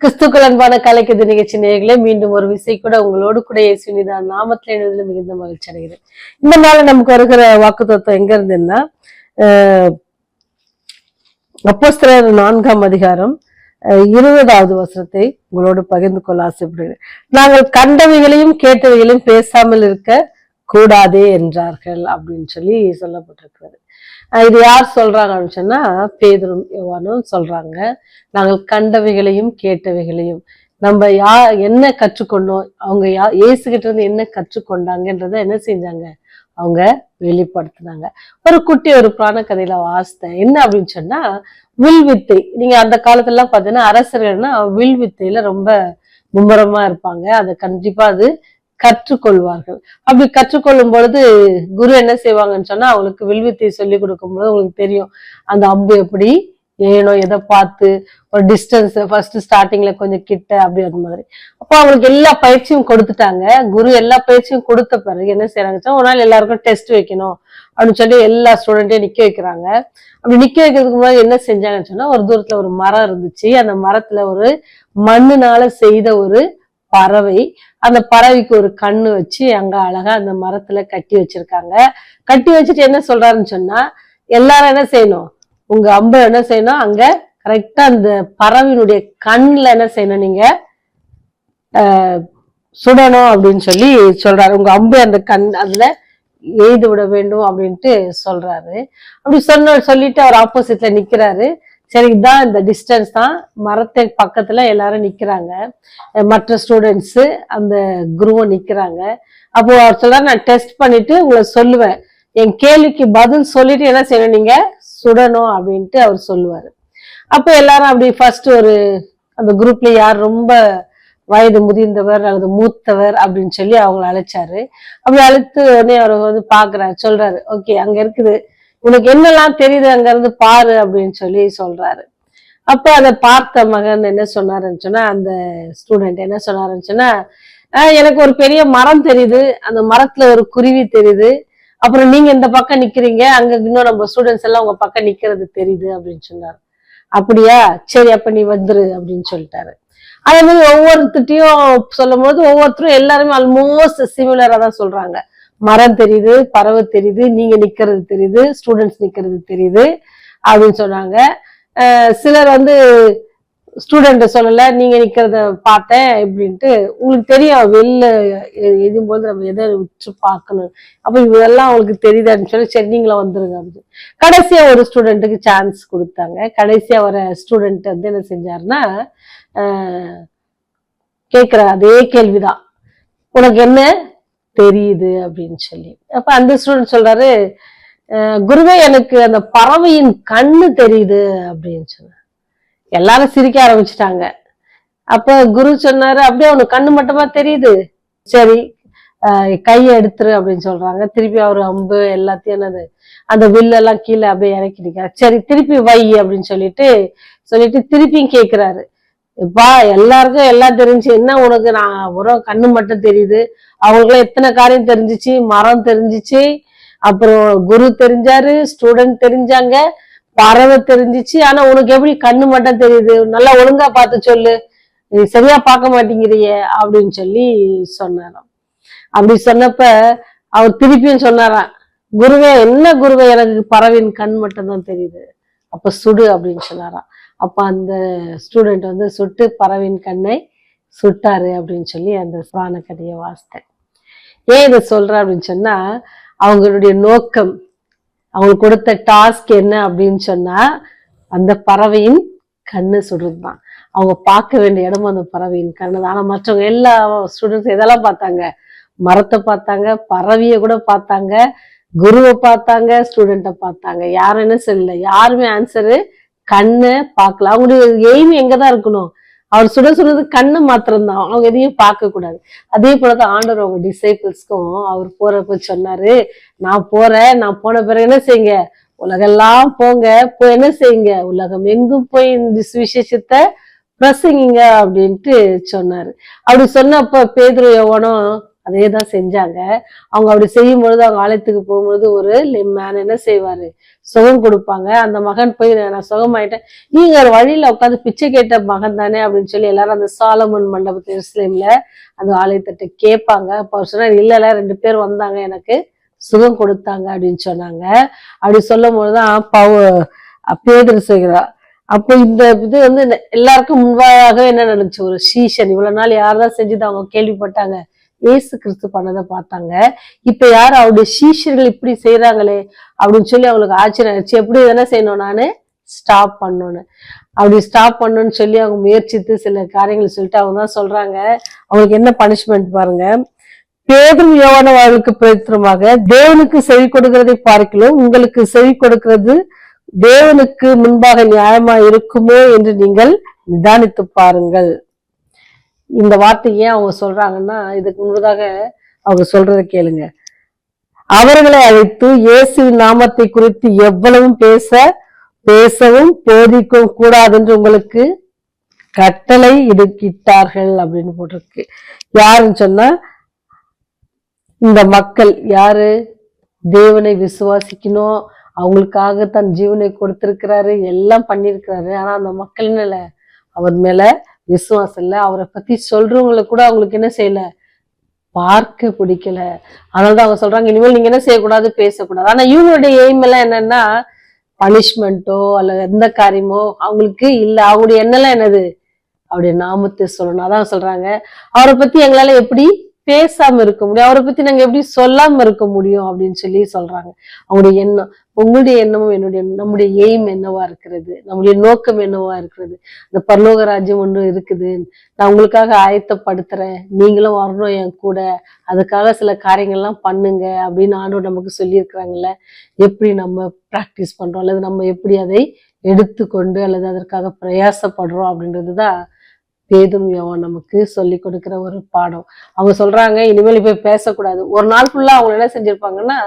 கிறிஸ்துக்கள் அன்பான கலைக்குது நிகழ்ச்சி நேயர்களே, மீண்டும் ஒரு விசை கூட உங்களோடு கூட இயேசுவின் நாமத்தில் எழுதுல மிகுந்த மகிழ்ச்சி அடைகிறேன். இந்த நாள் நமக்கு வருகிற வாக்குத்தத்தம் எங்க இருந்துன்னா, அப்போஸ்தலர் 4ஆம் அதிகாரம் 20வது வசனத்தை உங்களோடு பகிர்ந்து கொள்ள ஆசைப்படுகிறேன். நாங்கள் கண்டவைகளையும் கேட்டவைகளையும் பேசாமல் இருக்க கூடாதே என்றார்கள் அப்படின்னு சொல்லி சொல்லப்பட்டிருக்கிறது. இது யார் சொல்றாங்க அப்படின்னு சொன்னா பேதுரும் யோவானும் சொல்றாங்க. நாங்கள் கண்டவைகளையும் கேட்டவைகளையும் நம்ம என்ன கற்றுக்கொண்டோம், அவங்க இயேசுகிட்ட இருந்து என்ன கற்றுக்கொண்டாங்கன்றத என்ன செஞ்சாங்க, அவங்க வெளிப்படுத்தினாங்க. ஒரு புராண கதையில வாசித்தேன். என்ன அப்படின்னு சொன்னா வில் வித்தை. நீங்க அந்த காலத்துல எல்லாம் பாத்தீங்கன்னா அரசர்கள்னா வில் வித்தையில ரொம்ப மும்முரமா இருப்பாங்க. அதை கண்டிப்பா அது கற்றுக்கொள்வார்கள். அப்படி கற்றுக்கொள்ளும் பொழுது குரு என்ன செய்வாங்கன்னு சொன்னா அவங்களுக்கு வில்வித்தையை சொல்லி கொடுக்கும் போது உங்களுக்கு தெரியும் அந்த அம்பு எப்படி ஏனோ எதை பார்த்து ஒரு டிஸ்டன்ஸ் ஃபர்ஸ்ட் ஸ்டார்டிங்ல கொஞ்சம் கிட்ட அப்படி அந்த மாதிரி. அப்போ அவங்களுக்கு எல்லா பயிற்சியும் கொடுத்துட்டாங்க. குரு எல்லா பயிற்சியும் கொடுத்த பிறகு என்ன செய்யறாங்க, ஒரு நாள் எல்லாருக்கும் டெஸ்ட் வைக்கணும் அப்படின்னு சொல்லி எல்லா ஸ்டூடெண்ட்டையும் நிக்க வைக்கிறாங்க. அப்படி நிக்க வைக்கிறதுக்கு முன்னாடி என்ன செஞ்சாங்கன்னு சொன்னா ஒரு தூரத்துல ஒரு மரம் இருந்துச்சு. அந்த மரத்துல ஒரு மண்ணுனால செய்த ஒரு பறவை, அந்த பறவைக்கு ஒரு கண்ணு வச்சு அங்க அழகா அந்த மரத்துல கட்டி வச்சிருக்காங்க. கட்டி வச்சுட்டு என்ன சொல்றாருன்னு சொன்னா எல்லாரும் என்ன செய்யணும், உங்க அம்பை என்ன செய்யணும், அங்க கரெக்டா அந்த பறவையினுடைய கண்ணுல என்ன செய்யணும், நீங்க சுடணும் அப்படின்னு சொல்லி சொல்றாரு. உங்க அம்பு அந்த அதுல எய்து விட வேண்டும் அப்படின்ட்டு சொல்றாரு. அப்படி சொல்லிட்டு அவர் ஆப்போசிட்ல நிக்கிறாரு. சரி, இதுதான் இந்த டிஸ்டன்ஸ் தான். மரத்தை பக்கத்துல எல்லாரும் நிக்கிறாங்க, மற்ற ஸ்டூடெண்ட்ஸ் அந்த குருவும் நிக்கிறாங்க. அப்போ அவர் சொல்றாரு, நான் டெஸ்ட் பண்ணிட்டு உங்களை சொல்லுவேன், என் கேள்விக்கு பதில் சொல்லிட்டு என்ன செய்யணும், நீங்க சுடணும் அப்படின்ட்டு அவர் சொல்லுவாரு. அப்ப எல்லாரும் அப்படி ஃபர்ஸ்ட் அந்த குரூப்ல யார் ரொம்ப வயது முதிர்ந்தவர் அல்லது மூத்தவர் அப்படின்னு சொல்லி அவங்களை அழைச்சாரு. அப்படி அழைத்து உடனே அவர் பாக்குறாரு, சொல்றாரு, ஓகே அங்க இருக்குது, உனக்கு என்னெல்லாம் தெரியுது அங்க இருந்து பாரு அப்படின்னு சொல்லி சொல்றாரு. அப்ப அதை பார்த்த மகன் என்ன சொன்னாருன்னு சொன்னா, அந்த ஸ்டூடெண்ட் என்ன சொன்னாருன்னு சொன்னா, எனக்கு ஒரு பெரிய மரம் தெரியுது, அந்த மரத்துல ஒரு குருவி தெரியுது, அப்புறம் நீங்க இந்த பக்கம் நிக்கிறீங்க, அங்க இன்னும் நம்ம ஸ்டூடெண்ட்ஸ் எல்லாம் உங்க பக்கம் நிக்கிறது தெரியுது அப்படின்னு சொன்னாரு. அப்படியா, சரி அப்ப நீ வந்துரு அப்படின்னு சொல்லிட்டாரு. அதே மாதிரி ஒவ்வொருத்தையும் சொல்லும் போது ஒவ்வொருத்தரும் எல்லாருமே ஆல்மோஸ்ட் சிமிலரா தான் சொல்றாங்க. மரம் தெரியுது, பறவை தெரியுது, நீங்க நிக்கிறது தெரியுது, ஸ்டூடெண்ட்ஸ் நிக்கிறது தெரியுது அப்படின்னு சொன்னாங்க. சிலர் ஸ்டூடெண்ட் சொல்லல, நீங்க நிக்கிறத பார்த்தேன் அப்படின்ட்டு. உங்களுக்கு தெரியும் வெளில எதும்போது நம்ம எதை வச்சு பார்க்கணும், அப்ப இதெல்லாம் அவங்களுக்கு தெரியுதுன்னு சொல்லி சரி நீங்களும் வந்துருங்க அப்படின்னு. கடைசியா ஒரு ஸ்டூடெண்ட்டுக்கு சான்ஸ் கொடுத்தாங்க. கடைசியா வர ஸ்டூடெண்ட் என்ன செஞ்சாருன்னா கேட்கிற அதே கேள்விதான், உனக்கு என்ன தெரியுது அப்படின்னு சொல்லி. அப்ப அந்த ஸ்டூடெண்ட் சொல்றாரு, குருவே எனக்கு அந்த பறவையின் கண்ணு தெரியுது அப்படின்னு சொன்ன. எல்லாரும் சிரிக்க ஆரம்பிச்சுட்டாங்க. அப்ப குரு சொன்னாரு, அப்படியே அவனுக்கு கண்ணு மட்டுமா தெரியுது, சரி கையை எடுத்துரு அப்படின்னு சொல்றாங்க. திருப்பி அவரு அம்பு எல்லாத்தையும் அந்த வில்லெல்லாம் கீழே அப்படியே இறக்கிட்டாரு. சரி திருப்பி வை அப்படின்னு சொல்லிட்டு திருப்பியும் கேட்கிறாரு, இப்பா எல்லாருக்கும் எல்லாம் தெரிஞ்சு என்ன உனக்கு நான் ஒரு கண்ணு மட்டும் தெரியுது, அவங்களுக்குலாம் எத்தனை காரியம் தெரிஞ்சிச்சு, மரம் தெரிஞ்சிச்சு, அப்புறம் குரு தெரிஞ்சாரு, ஸ்டூடெண்ட் தெரிஞ்சாங்க, பறவை தெரிஞ்சிச்சு, ஆனா உனக்கு எப்படி கண்ணு மட்டும் தெரியுது, நல்லா ஒழுங்கா பார்த்து சொல்லு, நீ சரியா பார்க்க மாட்டேங்கிறிய அப்படின்னு சொல்லி சொன்னாராம். அப்படி சொன்னப்ப அவர் திருப்பியும் சொன்னாராம், குருவே என்ன குருவே, எனக்கு பறவையின் கண் மட்டும் தான் தெரியுது, அப்ப சுடு அப்படின்னு சொன்னாராம். அப்ப அந்த ஸ்டூடெண்ட் சுட்டு பறவையின் கண்ணை சுட்டாரு அப்படின்னு சொல்லி அந்த புராண கதையை வாசித்தேன். ஏன் இதை சொல்றேன் அப்படின்னு சொன்னா, அவங்களுடைய நோக்கம், அவங்களுக்கு கொடுத்த டாஸ்க் என்ன அப்படின்னு சொன்னா அந்த பறவையின் கண்ணு சுடுறதுதான். அவங்க பார்க்க வேண்டிய இடமும் அந்த பறவையின் கண்ணு தான். ஆனா மற்றவங்க எல்லா ஸ்டூடெண்ட்ஸ் எதெல்லாம் பார்த்தாங்க, மரத்தை பார்த்தாங்க, பறவைய கூட பார்த்தாங்க, குருவை பார்த்தாங்க, ஸ்டூடெண்ட்டை பார்த்தாங்க. யாரும் என்ன சொல்லல, யாருமே ஆன்சரு கண்ணை பார்க்கல. அவங்களுடைய எய்ம் எங்கதான் இருக்கணும், அவர் சுடுறது கண்ணு மாத்திரம்தான், அவங்க எதையும் பார்க்க கூடாது. அதே போலதான் ஆண்டவர் அவங்க டிசைபிள்ஸ்க்கும் அவர் போறப்ப சொன்னாரு, நான் போறேன், நான் போன பிறகு என்ன செய்யுங்க, உலகெல்லாம் போங்க, போய் என்ன செய்யுங்க, உலகம் எங்கும் போய் இந்த சுவிசேஷத்தை பிரசங்கிங்க அப்படின்ட்டு சொன்னாரு. அப்படி சொன்னப்ப பேதுரு யோவானும் அதே தான் செஞ்சாங்க. அவங்க அப்படி செய்யும் பொழுது அவங்க ஆலயத்துக்கு போகும்பொழுது ஒரு மேன் என்ன செய்வாரு, சுகம் கொடுப்பாங்க. அந்த மகன் போய் நான் சுகமாயிட்டேன், நீங்க ஒரு வழியில உட்காந்து பிச்சை கேட்ட மகன் தானே அப்படின்னு சொல்லி எல்லாரும் அந்த சாலமன் மண்டபத்து எருசலேம்ல அந்த ஆலயத்திட்ட கேட்பாங்க. அப்ப அவர் சொன்னார், இல்ல 2 பேர் வந்தாங்க, எனக்கு சுகம் கொடுத்தாங்க அப்படின்னு சொன்னாங்க. அப்படி சொல்லும் போதுதான் பேதுரு செய்கிறா. அப்போ இந்த இது வந்து எல்லாருக்கும் முன்பாக என்ன நடந்துச்சு, ஒரு சீஷன் இவ்வளவு நாள் யார்தான் செஞ்சது அவங்க கேள்விப்பட்டாங்க, இயேசு கிறிஸ்து பண்ணதை பார்த்தாங்க. இப்ப யாரு அவருடைய சீஷர்கள் இப்படி செய்யறாங்களே அப்படின்னு சொல்லி அவங்களுக்கு ஆச்சரியம் ஆயிடுச்சு. எப்படி என்ன செய்யணும், நானு ஸ்டாப் பண்ணணும், அப்படி ஸ்டாப் பண்ணணும்னு சொல்லி அவங்க முயற்சித்து சில காரியங்களை சொல்லிட்டு அவங்க தான் சொல்றாங்க. அவங்களுக்கு என்ன பனிஷ்மெண்ட் பாருங்க. பேதுரு யோவான் அவர்களுக்கு பிரதித்திரமாக, தேவனுக்கு செவி கொடுக்கிறதை பார்க்கலாம், உங்களுக்கு செவி கொடுக்கிறது தேவனுக்கு முன்பாக நியாயமா இருக்குமோ என்று நீங்கள் நிதானித்து பாருங்கள். இந்த வார்த்தை ஏன் அவங்க சொல்றாங்கன்னா, இதுக்கு முன்பதாக அவங்க சொல்றதை கேளுங்க. அவர்களை அழைத்து இயேசுவின் நாமத்தை குறித்து எவ்வளவும் பேசவும் போதிக்கவும் கூடாது என்று உங்களுக்கு கட்டளை இட்டார்கள் அப்படின்னு போட்டிருக்கு. யாருன்னு சொன்னா, இந்த மக்கள் யாரு, தேவனை விசுவாசிக்கணும், அவங்களுக்காக தன் ஜீவனை கொடுத்திருக்கிறாரு, எல்லாம் பண்ணிருக்கிறாரு. ஆனா அந்த மக்கள் என்ன, அவர் மேல விசுவாசம் இல்ல, அவரை பத்தி சொல்றவங்களை கூட அவங்களுக்கு என்ன செய்யல, பார்க்க பிடிக்கல. அதனாலதான் அவங்க சொல்றாங்க, இனிமேல் நீங்க என்ன செய்யக்கூடாது, பேசக்கூடாது. ஆனா இவங்களுடைய எய்ம் எல்லாம் என்னன்னா, பனிஷ்மெண்ட்டோ அல்ல எந்த காரியமோ அவங்களுக்கு இல்ல. அவங்களுடைய எண்ணெல்லாம் என்னது, அவருடைய நாமத்தை சொல்லணும். அதான் சொல்றாங்க, அவரை பத்தி எங்களால எப்படி பேசாம இருக்க முடியும், அவரை பத்தி நாங்க எப்படி சொல்லாம இருக்க முடியும் அப்படின்னு சொல்லி சொல்றாங்க. அவங்களுடைய எண்ணம், உங்களுடைய எண்ணமும் நம்முடைய எய்ம் என்னவா இருக்கிறது, நம்முடைய நோக்கம் என்னவா இருக்கிறது. இந்த பரலோக ராஜ்யம் ஒன்று இருக்குது, நான் உங்களுக்காக ஆயத்தப்படுத்துறேன், நீங்களும் வரணும் என் கூட, அதுக்காக சில காரியங்கள்லாம் பண்ணுங்க அப்படின்னு ஆண்டவர் நமக்கு சொல்லியிருக்கிறாங்கல்ல. எப்படி நம்ம பிராக்டிஸ் பண்றோம், அல்லது நம்ம எப்படி அதை எடுத்துக்கொண்டு அல்லது அதற்காக பிரயாசப்படுறோம் அப்படின்றதுதான் பேதுரு யோவான் நமக்கு சொல்லி கொடுக்கிற ஒரு பாடம். அவங்க சொல்றாங்க, இனிமேல் இப்ப பேசக்கூடாது. ஒரு நாள் ஃபுல்லா அவங்க என்ன செஞ்சிருப்பாங்கன்னா,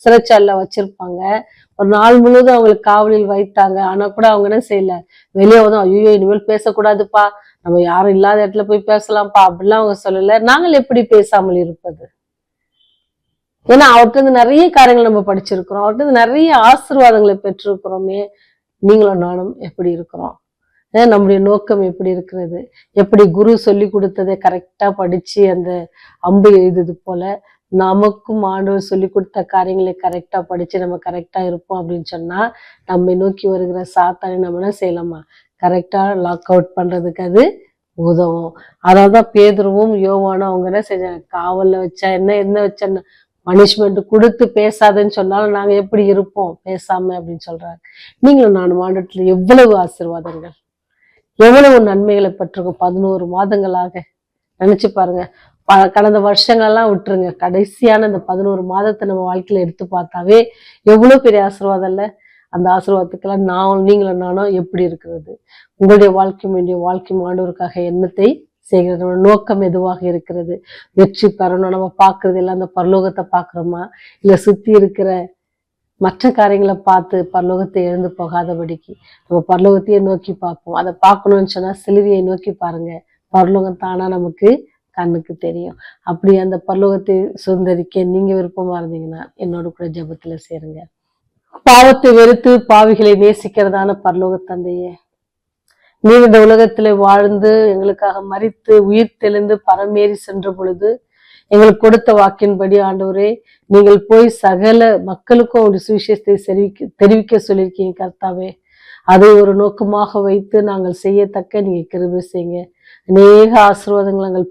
சிறைச்சாலைல வச்சிருப்பாங்க. ஒரு நாள் முழுவதும் அவங்களுக்கு காவலில் வைத்தாங்க. ஆனா கூட அவங்க என்ன செய்யல, வெளியே வந்து ஐயோ இனிமேல் பேசக்கூடாதுப்பா, நம்ம யாரும் இல்லாத இடத்துல போய் பேசலாம்ப்பா அப்படிலாம் அவங்க சொல்லல. நாங்கள் எப்படி பேசாமல் இருப்பது? ஏன்னா அவர்கிட்ட இருந்து நிறைய காரியங்கள் நம்ம படிச்சிருக்கிறோம், அவர்கிட்ட இருந்து நிறைய ஆசீர்வாதங்களை பெற்றிருக்கிறோமே. நீங்களும் நானும் எப்படி இருக்கிறோம், நம்முடைய நோக்கம் எப்படி இருக்கிறது, எப்படி குரு சொல்லி கொடுத்ததை கரெக்டா படிச்சு அந்த அம்பு எழுதுது போல நமக்கும் ஆண்டவர் சொல்லி கொடுத்த காரியங்களை கரெக்டா படிச்சு நம்ம கரெக்டா இருப்போம் அப்படின்னு சொன்னா, நம்மை நோக்கி வருகிற சாத்தானை நம்ம என்ன செய்யலாமா, கரெக்டா லாக் அவுட் பண்றதுக்கு அது உதவும். அதனாலதான் பேதுருவும் யோவானும் அவங்க என்ன செஞ்சாங்க, காவல்ல வச்சா என்ன வச்சா பனிஷ்மெண்ட் கொடுத்து பேசாதன்னு சொன்னாலும் நாங்க எப்படி இருப்போம் பேசாம அப்படின்னு சொல்றாங்க. நீங்களும் நானும் ஆண்டவத்துல எவ்வளவு ஆசீர்வாதங்கள், எவ்வளவு நன்மைகளை பெற்றிருக்கோம் 11 மாதங்களாக. நினைச்சு பாருங்க. கடந்த வருஷங்கள்லாம் விட்டுருங்க, கடைசியான இந்த 11 மாதத்தை நம்ம வாழ்க்கையில எடுத்து பார்த்தாவே எவ்வளவு பெரிய ஆசீர்வாதம் இல்ல. அந்த ஆசீர்வாதத்துக்கெல்லாம் நீங்களும் நானும் எப்படி இருக்கிறது, உங்களுடைய வாழ்க்கையும் என்னுடைய வாழ்க்கையும் ஆண்டவருக்காக என்னத்தை செய்கிறது, நம்ம நோக்கம் எதுவாக இருக்கிறது, வெற்றி பெறணும் நம்ம பாக்குறது எல்லாம் அந்த பரலோகத்தை பாக்குறோமா, இல்ல சுத்தி இருக்கிற மற்ற காரியங்களை பார்த்து பரலோகத்தை எழுந்து போகாதபடிக்கு நம்ம பரலோகத்தையே நோக்கி பார்ப்போம். அதை பார்க்கணும்னு சொன்னா சிலுவையை நோக்கி பாருங்க, பரலோகம் தானா நமக்கு கண்ணுக்கு தெரியும். அப்படி அந்த பரலோகத்தை சுதந்திரிக்க நீங்க விருப்பமா இருந்தீங்கன்னா என்னோட கூட ஜெபத்துல சேருங்க. பாவத்தை வெறுத்து பாவிகளை நேசிக்கிறதான பரலோக தந்தையே, நீங்க இந்த உலகத்துல வாழ்ந்து எங்களுக்காக மரித்து உயிர் தெளிந்து பரமேறி சென்ற பொழுது எங்களுக்கு கொடுத்த வாக்கின்படி ஆண்டவரே, நீங்கள் போய் சகல மக்களுக்கும் ஒரு சுவிசேஷத்தை தெரிவிக்க சொல்லியிருக்கீங்க கர்த்தாவே. அதை ஒரு நோக்கமாக வைத்து நாங்கள் செய்யத்தக்க நீங்க கிருபை செய்யுங்க. அநேக ஆசீர்வாதங்கள் நாங்கள்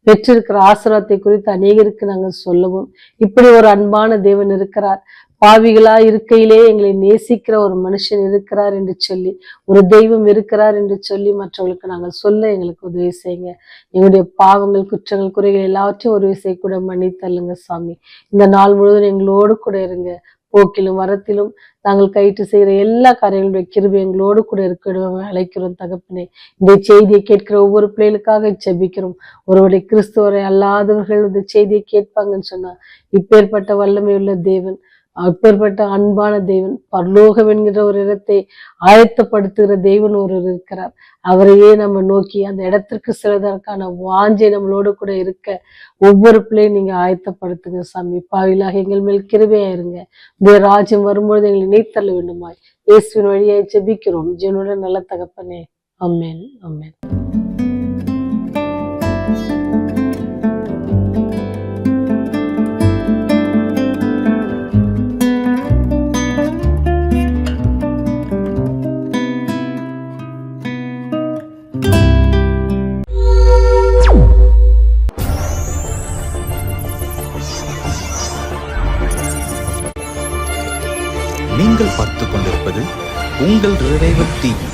பெற்றிருக்கிற ஆசீர்வாதத்தை குறித்து அநேகருக்கு நாங்கள் சொல்லவும், இப்படி ஒரு அன்பான தேவன் இருக்கிறார், பாவிகளா இருக்கையிலே எங்களை நேசிக்கிற ஒரு மனுஷன் இருக்கிறார் என்று சொல்லி, ஒரு தெய்வம் இருக்கிறார் என்று சொல்லி மற்றவர்களுக்கு நாங்கள் சொல்ல எங்களுக்கு உதவி செய்யுங்க. எங்களுடைய பாவங்கள், குற்றங்கள், குறைகள் எல்லாவற்றையும் ஒரு விசை கூட மன்னித்தள்ளுங்க சாமி. இந்த நாள் முழுவதும் எங்களோடு கூட இருங்க. போக்கிலும் வரத்திலும் நாங்கள் கைட்டு செய்கிற எல்லா காரியங்களுடைய கிருபை எங்களோடு கூட இருக்க அழைக்கிறோம் தகப்பனே. இந்த செய்தியை கேட்கிற ஒவ்வொரு பிள்ளைகளுக்காக ஜெபிக்கிறோம். ஒருவருடைய கிறிஸ்துவரை அல்லாதவர்கள் இந்த செய்தியை கேட்பாங்கன்னு சொன்னா, இப்பேற்பட்ட வல்லமை உள்ள தேவன் அப்பேற்பட்ட அன்பான தேவன், பரலோகம் என்கிற ஒரு இடத்தை ஆயத்தப்படுத்துகிற தேவன் ஒருவர் இருக்கிறார். அவரையே நம்ம நோக்கி அந்த இடத்திற்கு செல்வதற்கான வாஞ்சை நம்மளோடு கூட இருக்க ஒவ்வொரு பிள்ளையும் நீங்க ஆயத்தப்படுத்துங்க சாமி. பாவிலாக எங்கள் மேல் கிருபையா இருங்க. உடைய ராஜ்யம் வரும்பொழுது எங்களை இணைத்தள்ள வேண்டுமாய் இயேசுவின் வழியாய் ஜெபிக்கிறோம் ஜீவனுள்ள நல்ல தகப்பனே. ஆமென், ஆமென். நீங்கள் பார்த்துக் கொண்டிருப்பது உங்கள் ரிவைவல் டிவி.